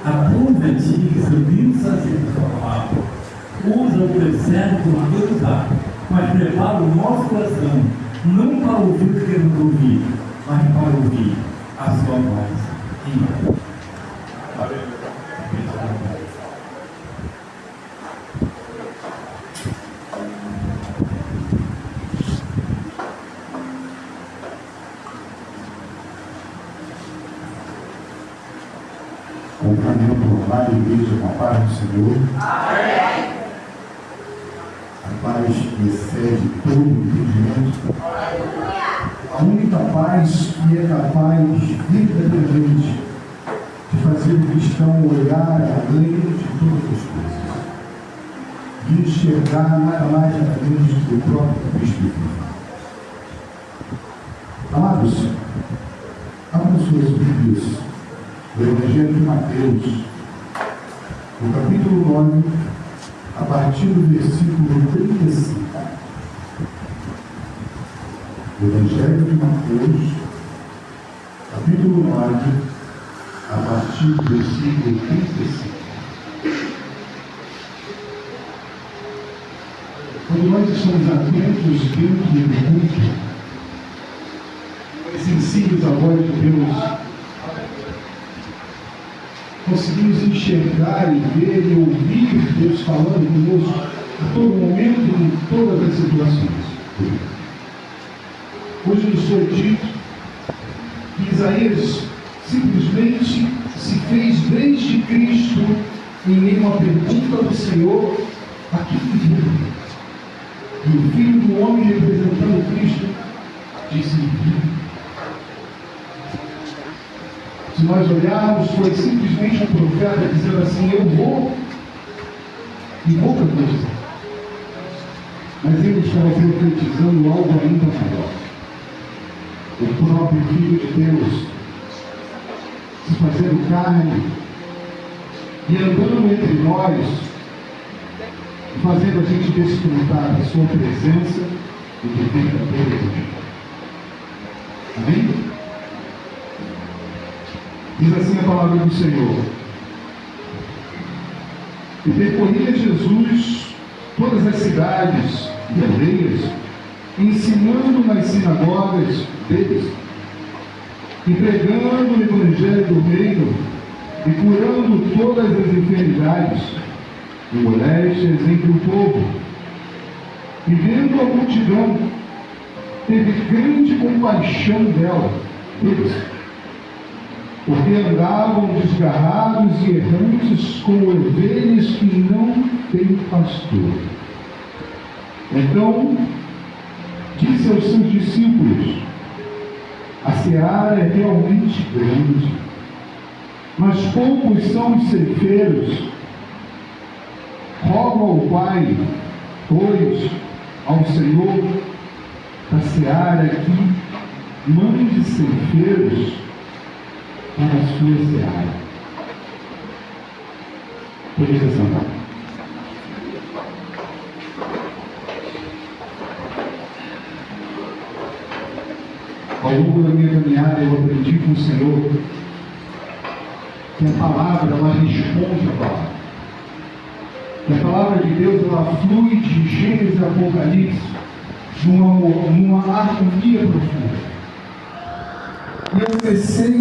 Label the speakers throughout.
Speaker 1: Aproveite esse livro sacerdotal. Usa o presente com Deus, mas prepara o nosso coração, não para ouvir o que queremos ouvir, mas para ouvir a sua voz. Amém.
Speaker 2: Cumprimento lá, igreja, com a paz do Senhor.
Speaker 3: Amém.
Speaker 2: A paz que excede todo entendimento. A única paz que é capaz verdadeiramente de fazer o cristão olhar além de todas as coisas, de enxergar nada mais nada menos do que o próprio Cristo. Amados, abram suas Bíblias do Evangelho de Mateus, no capítulo 9, a partir do versículo 35. Evangelho de Mateus, capítulo 9, a partir do versículo 35. Quando nós estamos atentos dentro do culto, sensíveis à voz de Deus, conseguimos enxergar e ver e ouvir Deus falando conosco a todo momento, em todas as situações. Hoje nos foi dito que Isaías simplesmente se fez desde Cristo em meio a uma pergunta do Senhor a quem vive. E o Filho do Homem, representando Cristo, disse: vive. Se nós olharmos, foi simplesmente um profeta dizendo assim: eu vou e vou profetizar. Mas ele estava profetizando algo ainda maior. O próprio Filho de Deus se fazendo carne e andando entre nós, fazendo a gente desfrutar da sua presença e de verdadeira vida. Amém? Diz assim a palavra do Senhor: e percorria Jesus todas as cidades e aldeias, ensinando nas sinagogas deles, e pregando o evangelho do reino, e curando todas as enfermidades e moléstias entre o povo. E vendo a multidão, teve grande compaixão deles, porque andavam desgarrados e errantes como ovelhas que não têm pastor. Então disse aos seus discípulos: a seara é realmente grande, mas poucos são os ceifeiros. Rogo ao Pai, pois, ao Senhor da seara que mande ceifeiros para a sua seara. Podeis assentar. Ao longo da minha caminhada eu aprendi com o Senhor que a palavra, ela responde a palavra. Que a palavra de Deus, ela flui de Gênesis e Apocalipse numa harmonia profunda. E eu comecei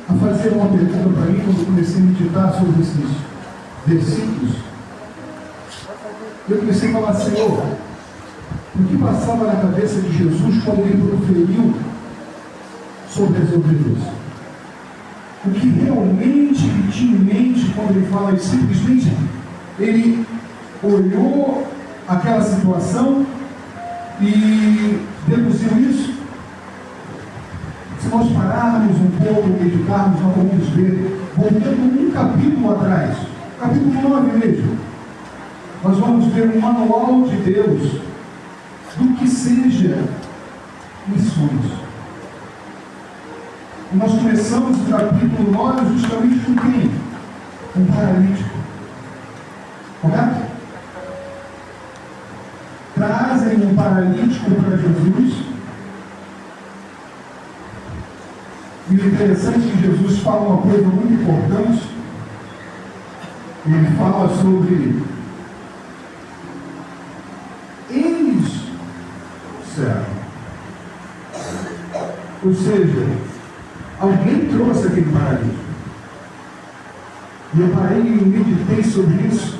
Speaker 2: a fazer uma pergunta para mim quando eu comecei a meditar sobre esses versículos. Eu comecei a falar: Senhor, o que passava na cabeça de Jesus quando ele proferiu sobre as ovelhas? O que realmente ele tinha em mente quando ele fala isso? Simplesmente ele olhou aquela situação e deduziu isso? Se nós pararmos um pouco e meditarmos, nós vamos ver, voltando um capítulo atrás, capítulo 9 mesmo, nós vamos ver um manual de Deus do que seja missões. E nós começamos o capítulo 9 justamente com quem? Um paralítico. Correto? Trazem um paralítico para Jesus. E interessante que Jesus fala uma coisa muito importante. Ele fala sobre eles servem. Ou seja, alguém trouxe aquele paralítico. E eu parei e meditei sobre isso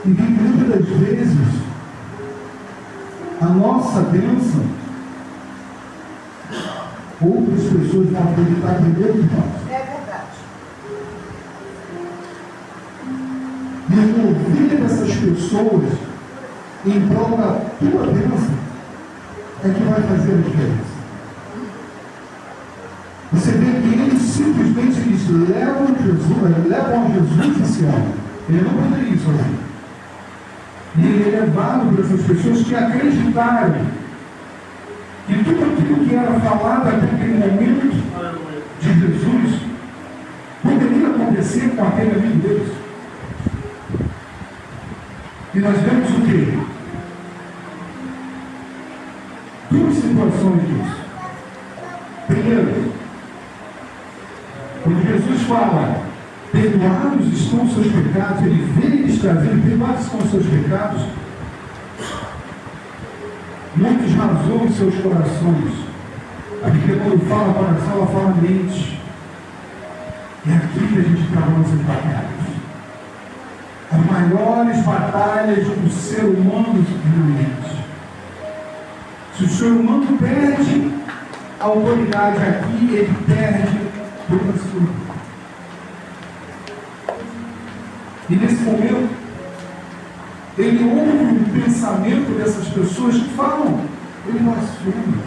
Speaker 2: e vi que muitas das vezes a nossa bênção, outras pessoas vão acreditar primeiro que nós.
Speaker 3: É verdade.
Speaker 2: E o mover dessas pessoas em prol da tua bênção é que vai fazer a diferença. Você vê que eles simplesmente levam a Jesus esse ano. Ele não poderia ir sozinho. E ele é levado por essas pessoas que acreditaram que tudo aquilo que era falado até aquele momento de Jesus poderia acontecer com aquele amigo deles. E nós vemos o quê? Duas situações disso. Primeiro, quando Jesus fala, perdoados estão os seus pecados, ele vê eles trazendo, perdoados estão os seus pecados, muitos razões em seus corações. A Bíblia, quando fala coração, ela fala mente. É aqui que a gente trava nossas batalhas. As maiores batalhas do ser humano na mente. Se o ser humano perde a autoridade aqui, ele perde toda a sua vida. E nesse momento, ele ouve o pensamento dessas pessoas que falam, ele blasfema.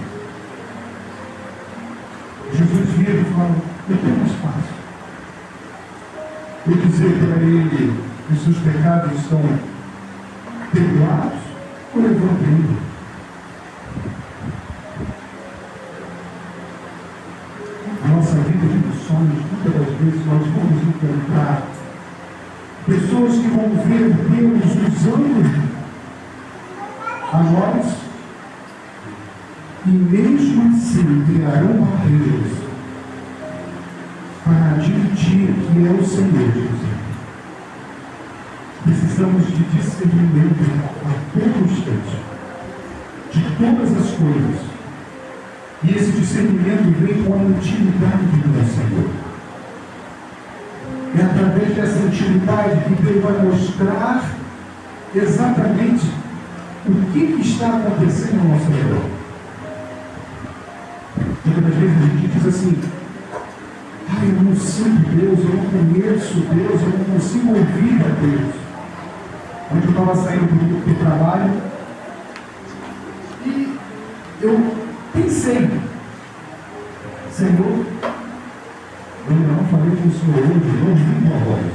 Speaker 2: Jesus vira e fala, eu tenho mais fácil. Eu dizer para ele que os seus pecados estão perdoados, ou levanta ele. A nossa vida de missões, muitas das vezes nós vamos encontrar pessoas que vão ver Deus usando a nós e mesmo assim criarão barreiras para admitir que é o Senhor Jesus. Precisamos de discernimento a todo instante de todas as coisas. E esse discernimento vem com a intimidade do nosso Senhor. É através dessa intimidade que Deus vai mostrar exatamente o que está acontecendo ao nosso redor. Muitas das vezes a gente diz assim, eu não sinto Deus, eu não conheço Deus, eu não consigo ouvir a Deus. Ontem eu estava saindo do trabalho e eu pensei, Senhor, eu não falei com o Senhor hoje, não vi tua voz.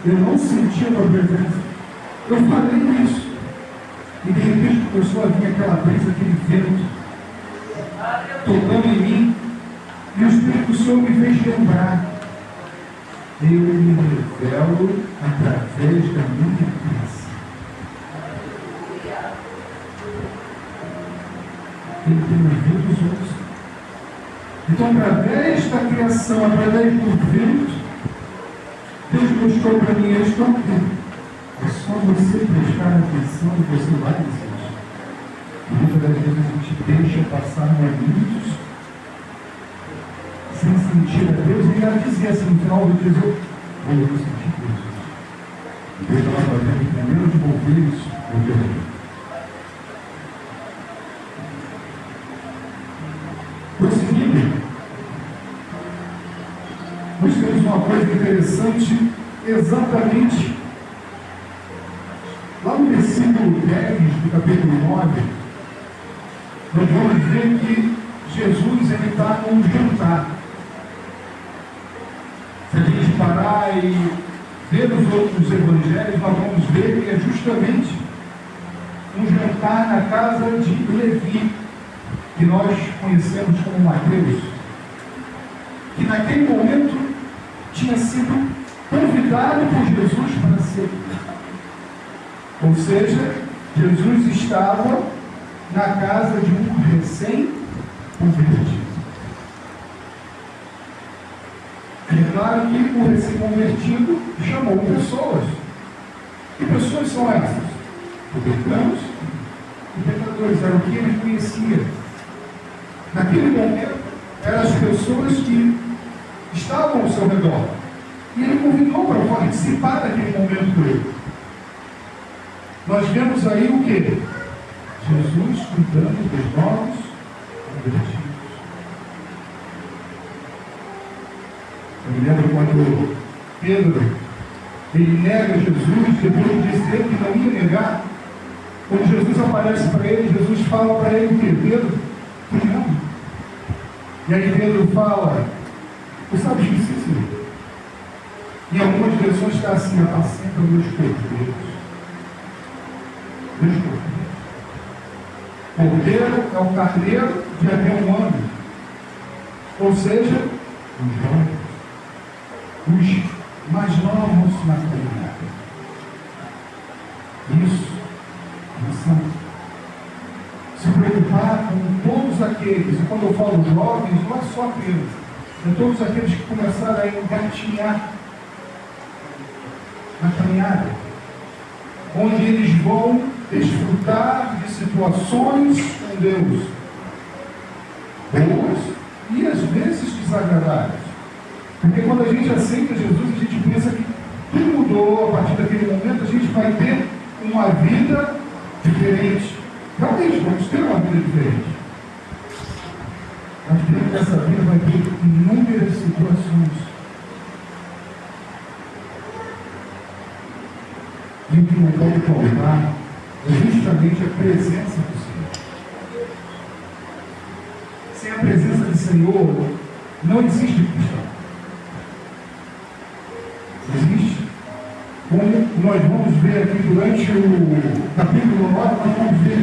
Speaker 2: Eu não senti a tua presença. Eu falei isso. E de repente começou a vir aquela brisa, aquele vento, tocando em mim. E o Espírito do Senhor me fez lembrar. Eu me revelo através da minha graça. Ele tem ouvido os outros. Então, através da criação, através do vento, Deus mostrou para mim, eu estou aqui. É só você prestar atenção e você vai decidir. E muitas das vezes a gente deixa passar momentos sem sentir a Deus. E ela dizia assim, no final do dia, eu vou sentir Deus. E Deus estava fazendo primeiro de mover isso no teu reino. Prosseguindo, nós temos uma coisa interessante, exatamente lá no versículo 10 do capítulo 9, nós vamos ver que Jesus está num jantar. Se a gente parar e ver os outros evangelhos, nós vamos ver que é justamente um jantar na casa de Levi, que nós conhecemos como Mateus, que naquele momento tinha sido convidado por Jesus para ser. Ou seja, Jesus estava na casa de um recém-convertido. o recém-convertido chamou pessoas. Que pessoas são essas? Publicanos e pecadores, era o que ele conhecia. Naquele momento, eram as pessoas que estavam ao seu redor. E ele convidou para participar daquele momento com ele. Nós vemos aí o quê? Jesus cuidando dos novos convertidos. Eu me lembro quando Pedro, ele nega Jesus, depois de dizer que não ia negar. Quando Jesus aparece para ele, Jesus fala para ele o quê? Pedro, te amo. E aí Pedro fala, tu sabes que sim, Senhor. Em algumas versões está assim, apacenta meus cordeiros. Meus cordeiros. Cordeiro é o carneiro de até um ano. Ou seja, os jovens. Os mais novos na caminhada. Isso, missão. Se preocupar com todos aqueles, e quando eu falo jovens, não é só apenas, é todos aqueles que começaram a engatinhar na caminhada, onde eles vão desfrutar de situações com Deus, boas e às vezes desagradáveis. Porque quando a gente aceita Jesus, a gente pensa que tudo mudou. A partir daquele momento, a gente vai ter uma vida diferente. Realmente, vamos ter uma vida diferente. Mas dentro dessa vida vai ter inúmeras situações. E o que não pode faltar é justamente a presença do Senhor. Sem a presença do Senhor, não existe cristão. Existe. Como nós vamos ver aqui durante o capítulo 9, nós vamos ver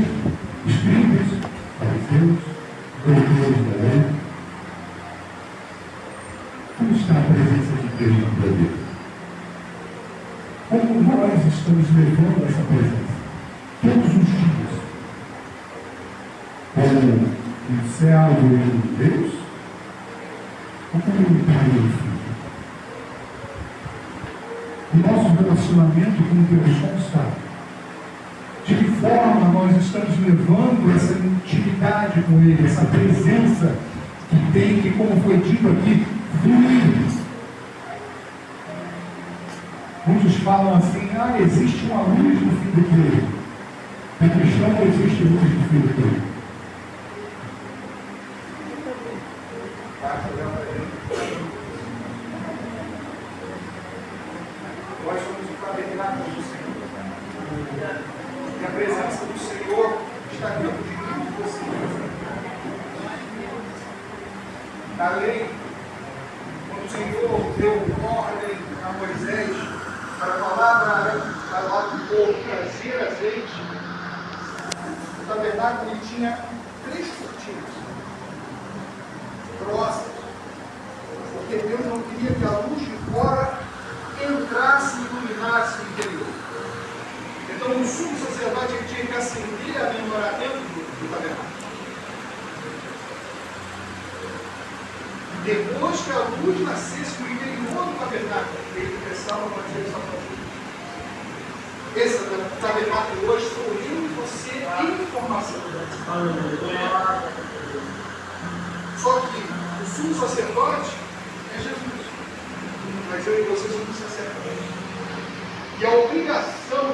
Speaker 2: escribas, fariseus, doutores da lei. Como está a presença de Deus na tua vida? Como nós estamos levando essa presença? Todos os dias. Como um servo em Deus? Ou como um pai e um filho? O nosso relacionamento com Deus, como está? De que forma nós estamos levando essa intimidade com Ele, essa presença que tem, que como foi dito aqui, fluir. Muitos falam assim, existe uma luz no fim do túnel. No cristão não existe luz no fim do túnel. Nós somos o tabernáculo do Senhor. E a presença do Senhor está dentro de mim e de você. Na lei, quando o Senhor deu ordem a Moisés para falar para o povo trazer azeite, o tabernáculo ele tinha 3 cortinas grossas, porque Deus não queria que a luz de fora entrasse e iluminasse o interior. Então o sumo sacerdote ele tinha que acender a menorá dentro do tabernáculo. E depois que a luz nascesse no interior do tabernáculo, ele começava a fazer essa coisa. Esse tabernáculo hoje sou eu e você em formação. Só que o sumo sacerdote é Jesus. Mas eu e você somos sacerdotes. E a obrigação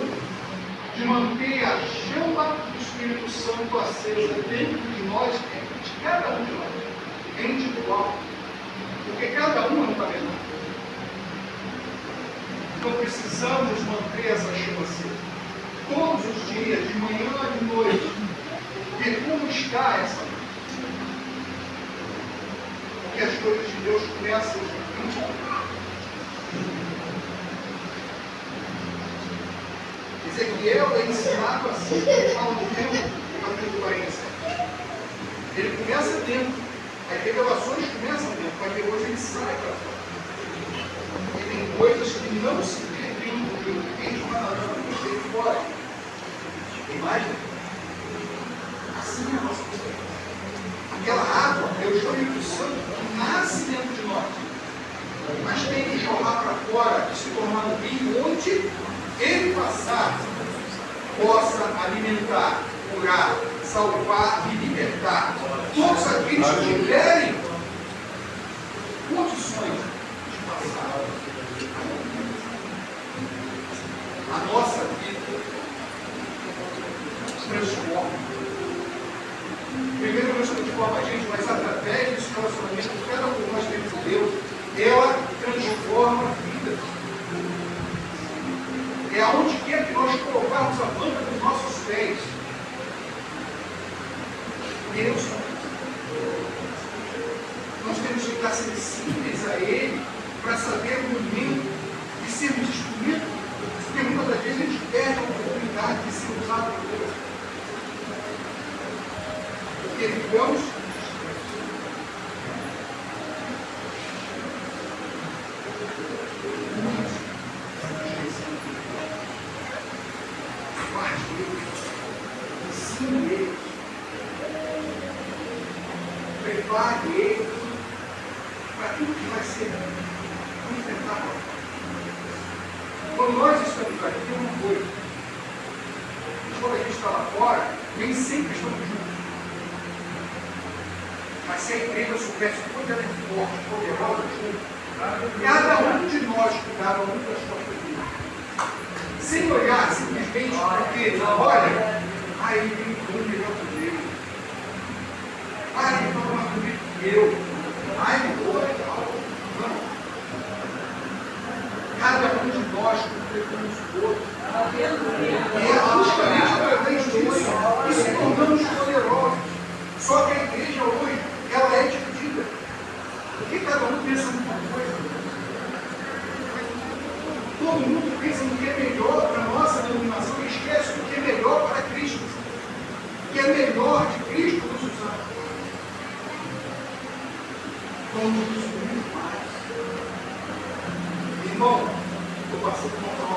Speaker 2: de manter a chama do Espírito Santo acesa dentro de nós, dentro de cada um de nós, é individual. Porque cada um é um tabernáculo. Então precisamos manter essa chama acesa. Todos os dias, de manhã e de noite, ver como está essa luz. Porque as coisas de Deus começam a Ezequiel é ensinado assim, ele fala no tempo, capítulo 47. Ele começa dentro, as revelações começam dentro, mas depois ele sai para fora. E tem coisas que não se vê dentro do vídeo, mas não se vê fora. Tem mais, né? Assim é a nossa vida. Aquela água é o Espírito Santo que nasce dentro de nós, mas tem que jorrar salvar e libertar todos aqueles que tiverem condições de passar a nossa vida transforma. Primeiro não transforma a gente, mas através desse relacionamento que cada um de nós temos com Deus, ela transforma a vida. É aonde quer que nós colocarmos a planta dos nossos pés. Deus, nós temos que estar sensíveis a Ele para saber o momento de sermos instrumentos, porque muitas das vezes a gente perde a oportunidade de ser usado por Deus. Porque ficamos prepare ele para aquilo que vai ser enfrentar. Quando nós estamos aqui, tem uma coisa. Quando a gente está lá fora, nem sempre estamos juntos. Mas se a igreja soubesse quanto ela é forte, poderosa, cada um de nós cuidava muito das costas dele. Sem olhar simplesmente porque, olha, aí ele tem um melhor que Deus. Ele fala mais bonito que eu. Não vou legal. Não. Cada um de nós cuidamos dos outros. E é justamente através disso que se tornamos poderosos. Só que a igreja hoje, ela é dividida. Porque cada um pensa numa coisa. Todo mundo pensa no que é melhor para a nossa denominação e esquece do que é melhor para Cristo. O que é melhor de Cristo nos usar. Vamos nos unir mais. Irmão, estou passando por uma